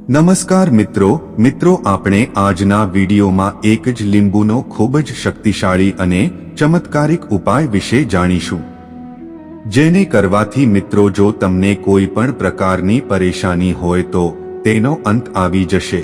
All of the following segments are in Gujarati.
નમસ્કાર મિત્રો આપણે આજના વિડીયોમાં એક જ લીંબુનો ખૂબ જ શક્તિશાળી અને ચમત્કારિક ઉપાય વિશે જાણીશું, જેને કરવાથી મિત્રો જો તમને કોઈ પણ પ્રકારની પરેશાની હોય તો તેનો અંત આવી જશે।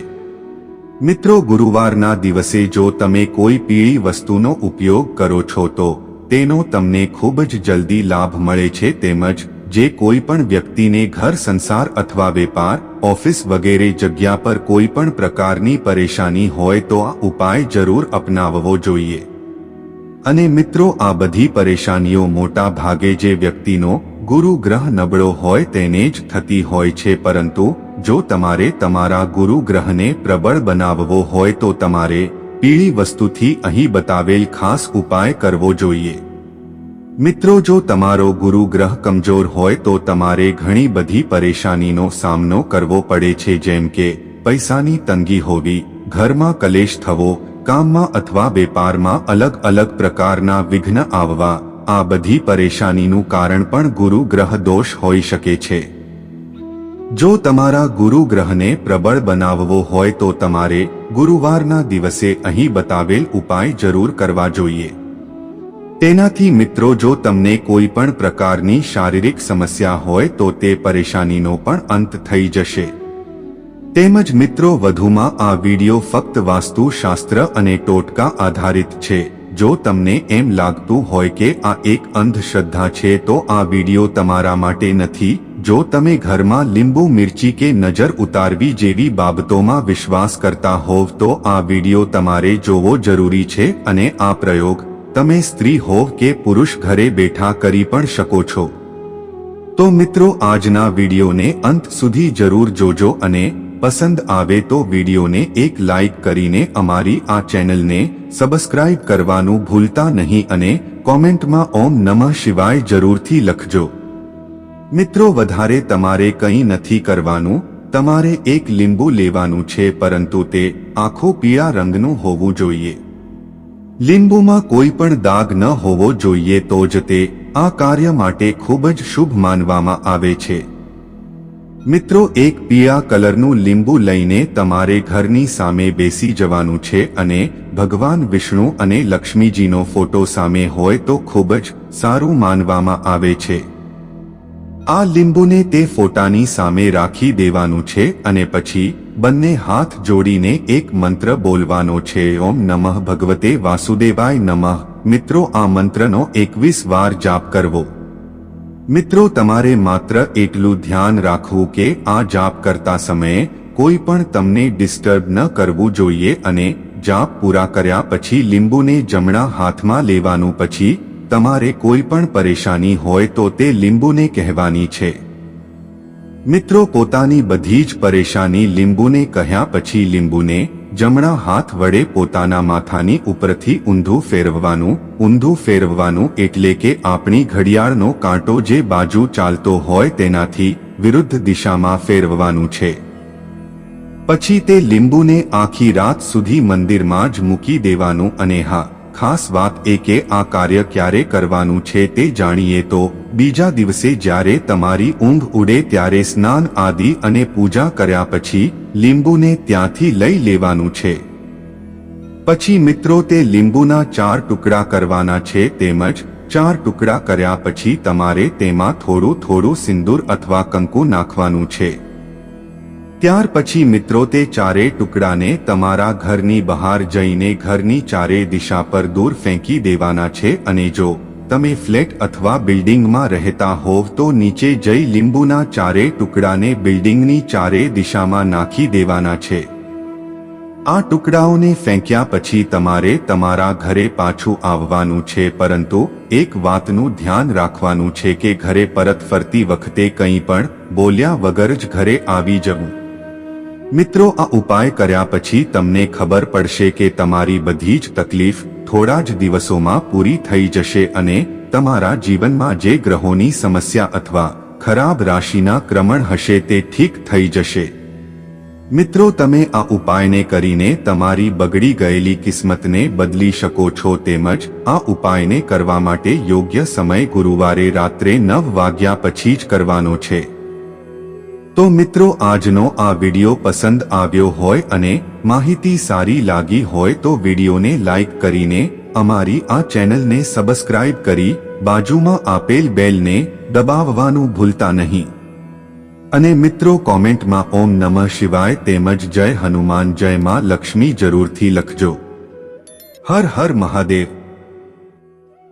મિત્રો, ગુરુવારના દિવસે જો તમે કોઈ પીળી વસ્તુનો ઉપયોગ કરો છો તો તેનો તમને ખૂબ જ જલ્દી લાભ મળે છે। તેમજ જે કોઈ પણ વ્યક્તિને ઘર, સંસાર અથવા વેપાર, ઓફિસ વગેરે જગ્યા પર કોઈ પણ પ્રકારની પરેશાની હોય તો આ ઉપાય જરૂર અપનાવવો જોઈએ। અને મિત્રો, આ બધી પરેશાનીઓ મોટા ભાગે જે વ્યક્તિનો ગુરુ ગ્રહ નબળો હોય તેને જ થતી હોય છે, પરંતુ જો તમારે તમારા ગુરુ ગ્રહને પ્રબળ બનાવવો હોય તો તમારે પીળી વસ્તુથી અહીં બતાવેલ ખાસ ઉપાય કરવો જોઈએ। મિત્રો, જો તમારો ગુરુ ગ્રહ કમજોર હોય તો તમારે ઘણી બધી પરેશાનીનો સામનો કરવો પડે છે, જેમ કે પૈસાની તંગી હોવી, ઘરમાં કલેશ થવો, કામમાં અથવા વેપારમાં અલગ અલગ પ્રકારના વિઘ્ન આવવા। આ બધી પરેશાનીનું કારણ પણ ગુરુ ગ્રહ દોષ હોઈ શકે છે। જો તમારા ગુરુ ગ્રહને પ્રબળ બનાવવો હોય તો તમારે ગુરુવારના દિવસે અહીં બતાવેલ ઉપાય જરૂર કરવા જોઈએ। તેનાથી મિત્રો, જો તમને કોઈ પણ પ્રકારની શારીરિક સમસ્યા હોય તો તે પરેશાનીનો પણ અંત થઈ જશે। તેમજ મિત્રો, વધુમાં આ વિડિયો ફક્ત વાસ્તુશાસ્ત્ર અને ટોટકા આધારિત છે। જો તમને એમ લાગતું હોય કે આ એક અંધશ્રદ્ધા છે તો આ વિડિયો તમારા માટે નથી। જો તમે ઘરમાં લીંબુ, મિર્ચી કે નજર ઉતારવી જેવી બાબતોમાં વિશ્વાસ કરતા હોવ તો આ વિડિયો તમારે જોવો જરૂરી છે। અને આ પ્રયોગ તમે સ્ત્રી હોવ કે પુરુષ ઘરે બેઠા કરી પણ શકો છો। તો મિત્રો, આજના વિડીયોને અંત સુધી જરૂર જોજો અને પસંદ આવે તો વિડીયોને એક લાઈક કરીને અમારી આ ચેનલને સબસ્ક્રાઇબ કરવાનું ભૂલતા નહીં અને કોમેન્ટમાં ઓમ નમઃ શિવાય જરૂરથી લખજો। મિત્રો, વધારે તમારે કંઈ નથી કરવાનું, તમારે એક લીંબુ લેવાનું છે, પરંતુ તે આખો પીળા રંગનું હોવું જોઈએ। લીંબુમાં કોઈ પણ દાગ ન હોવો જોઈએ તો જ તે આ કાર્ય માટે ખૂબ જ શુભ માનવામાં આવે છે। મિત્રો, એક પીળા કલરનું લીંબુ લઈને તમારે ઘરની સામે બેસી જવાનું છે અને ભગવાન વિષ્ણુ અને લક્ષ્મીજીનો ફોટો સામે હોય તો ખૂબ જ સારું માનવામાં આવે છે। આ લીંબુને તે ફોટાની સામે રાખી દેવાનું છે અને પછી બંને હાથ જોડીને એક મંત્ર બોલવાનો છે, ઓમ નમઃ ભગવતે વાસુદેવાય નમઃ। મિત્રો, આ મંત્રનો 21 વાર જાપ કરવો। મિત્રો, તમારે માત્ર એટલું ધ્યાન રાખવું કે આ જાપ કરતા સમયે કોઈ પણ તમને ડિસ્ટર્બ ન કરવું જોઈએ અને જાપ પૂરા કર્યા પછી લીંબુને જમણા હાથમાં લેવાનું। પછી તમારે કોઈ પણ પરેશાની હોય તો તે લીંબુને કહેવાની છે। મિત્રો, પોતાની બધી જ પરેશાની લીંબુને કહ્યા પછી લીંબુને જમણા હાથ વડે પોતાના માથાની ઉપરથી ઊંધું ફેરવવાનું। ઊંધું ફેરવવાનું એટલે કે આપણી ઘડિયાળનો કાંટો જે બાજુ ચાલતો હોય તેનાથી વિરુદ્ધ દિશામાં ફેરવવાનું છે। પછી તે લીંબુને આખી રાત સુધી મંદિરમાં જ મૂકી દેવાનું। અને હા, ખાસ વાત એ કે આ કાર્ય ક્યારે કરવાનું છે તે જાણીએ તો બીજા દિવસે જ્યારે તમારી ઊંઘ ઉડે ત્યારે સ્નાન આદિ અને પૂજા કર્યા પછી લીંબુને ત્યાંથી લઈ લેવાનું છે। પછી મિત્રો, તે લીંબુના 4 ટુકડા કરવાના છે, તેમજ 4 ટુકડા કર્યા પછી તમારે તેમાં થોડું થોડું સિંદૂર અથવા કંકુ નાખવાનું છે। ત્યાર પછી મિત્રો, તે 4 ટુકડાને તમારા ઘરની બહાર જઈને ઘરની 4 દિશા પર દૂર ફેંકી દેવાના છે। અને જો તમે ફ્લેટ અથવા બિલ્ડિંગમાં રહેતા હોવ તો નીચે જઈ લીંબુના 4 ટુકડાને બિલ્ડિંગની 4 દિશામાં નાખી દેવાના છે। આ ટુકડાઓને ફેંક્યા પછી તમારે તમારા ઘરે પાછું આવવાનું છે, પરંતુ એક વાતનું ધ્યાન રાખવાનું છે કે ઘરે પરત ફરતી વખતે કંઈ પણ બોલ્યા વગર જ ઘરે આવી જવું। મિત્રો, આ ઉપાય કર્યા પછી તમને ખબર પડશે કે તમારી બધી જ તકલીફ થોડા જ દિવસોમાં પૂરી થઈ જશે અને તમારા જીવનમાં જે ગ્રહોની સમસ્યા અથવા ખરાબ રાશિના ક્રમણ હશે તે ઠીક થઈ જશે। મિત્રો, તમે આ ઉપાયને કરીને તમારી બગડી ગયેલી કિસ્મતને બદલી શકો છો। તેમજ આ ઉપાયને કરવા માટે યોગ્ય સમય ગુરુવારે રાત્રે 9 વાગ્યા પછી જ કરવાનો છે। તો મિત્રો આજનો આ વિડિયો પસંદ આવ્યો હોય અને માહિતી સારી લાગી હોય તો વિડિયોને લાઈક કરીને અમારી આ ચેનલને સબસ્ક્રાઇબ કરી બાજુમાં આપેલ બેલને દબાવવાનું ભૂલતા નહીં અને મિત્રો કોમેન્ટમાં ઓમ નમઃ શિવાય તેમજ જય હનુમાન જય માં લક્ષ્મી જરૂરથી લખજો. હર હર મહાદેવ.